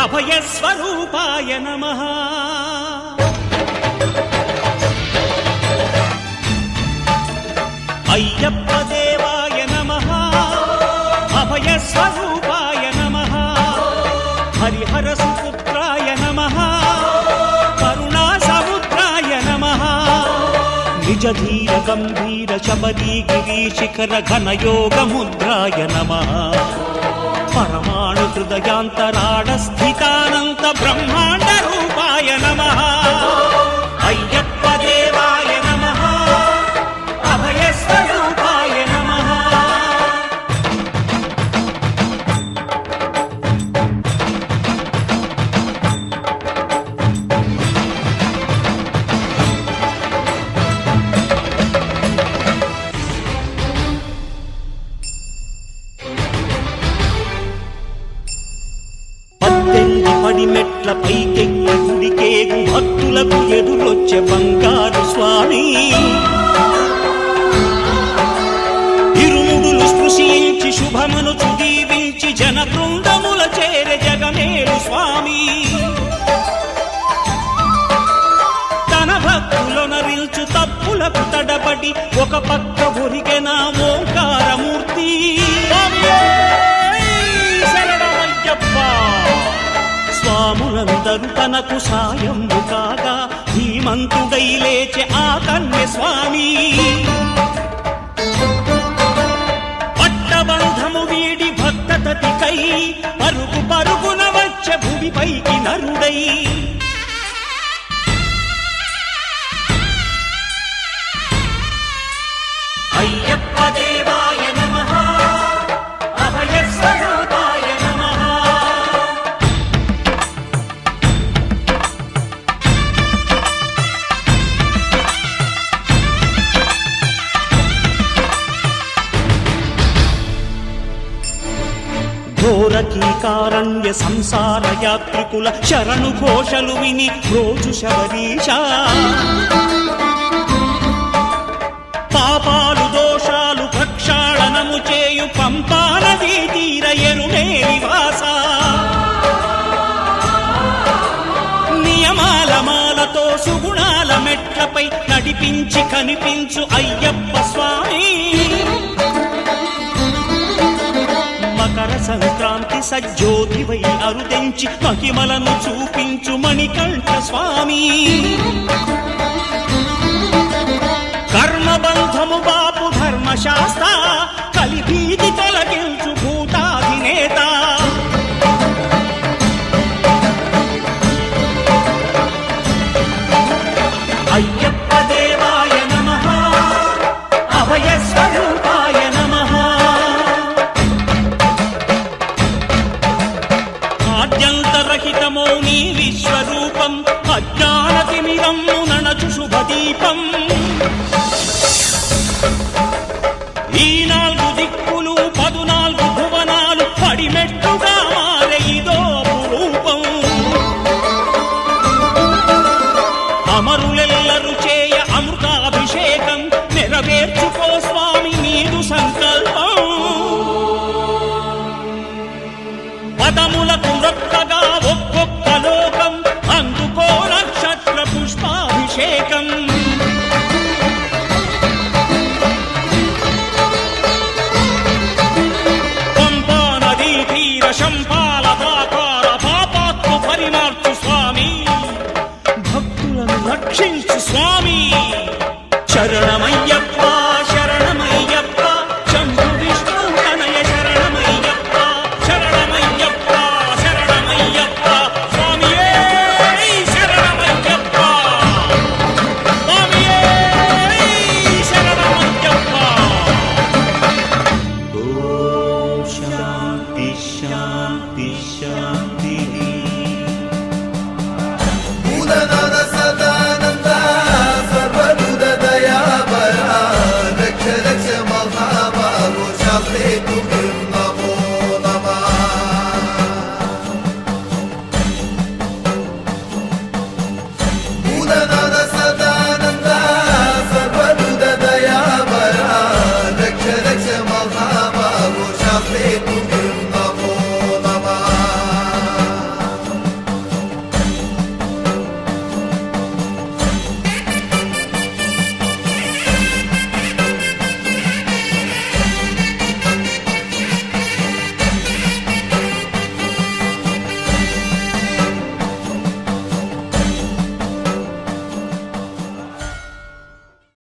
అభయస్వరూపాయ నమః. అయ్యప్ప దేవాయ నమః. అభయస్వరూపాయ నమః. హరిహర సుపుత్రాయ నమః. కరుణా సముద్రాయ నమః. నిజ ధీర గంభీర శబరీ గిరీశిఖర ఘనయోగ ముద్రాయ నమః. పరమాణు హృదయాంతరాళ స్థితానంత బ్రహ్మాండ రూపాయ నమః. అయ్యప్ప దేవాయ నమః. అభయస్వరూపాయ నమః. పడిమెట్ల పైకెక్కి గుడికేగు భక్తులకు ఎదురొచ్చే బంగారు స్వామి. ఇరుముడులు స్పృశించి శుభమును దీవించి జన బృందముల చేరే జగమేలు స్వామి. తన భక్తులొనరిల్చు తప్పులకు తడబడి ఒక పక్క ఒరిగెన ఓంకారమూర్తి. స్వాములందరూ తనకు సాయము కాగా ధీమంతుడై లేచే ఆ కన్య స్వామి. పట్టబంధము వీడి భక్తతతికై పరుగు పరుగున వచ్చే భూమిపైకి నరుడై. అయ్యప్ప దేవాయ నమః. అభయస్వరూపాయ నమః. ఘోరకీకారణ్య సంసార యాత్రికుల శరణు ఘోషలు విని రోజు శబరీశ. పాపాలు దోషాలు ప్రక్షాళనము చేయు పంపా నదీ తీర ఎరుమే నివాస. నియమాల మాలతో సుగుణాల మెట్లపై నడిపించి కనిపించు అయ్యప్ప స్వామి. మకర సంక్రాంతి సజ్జోతివై అరుదెంచి మహిమలను చూపించు మణికంఠ స్వామి. కర్మబంధము బాపు ధర్మశాస్త్ర కలిభీతి తొలగించు భూతాధినేత. అయ్యప్ప దేవాయ నమః. అభయస్వరూపాయ నమః. ఆద్యంతరహితమో నీ విశ్వరూపం అజ్ఞానతిమిరము నణచు శుభదీపం. ఈ 4 దిక్కులు 14 భువనాలు పడిమెట్టుగా మారే ఇదో రూపం. అమరులెల్లరు చేయ అమృతాభిషేకం నెరవేర్చుకో స్వామి నీదు సంకల్పం. పదములకు రొక్కగా ఒక్కొక్క లోకం అందుకో నక్షత్ర పుష్పాభిషేకం. పంపా నదీ తీర శంపాల దాకార పాపాత్మ పరిమార్చు స్వామి. భక్తులను రక్షించు స్వామి.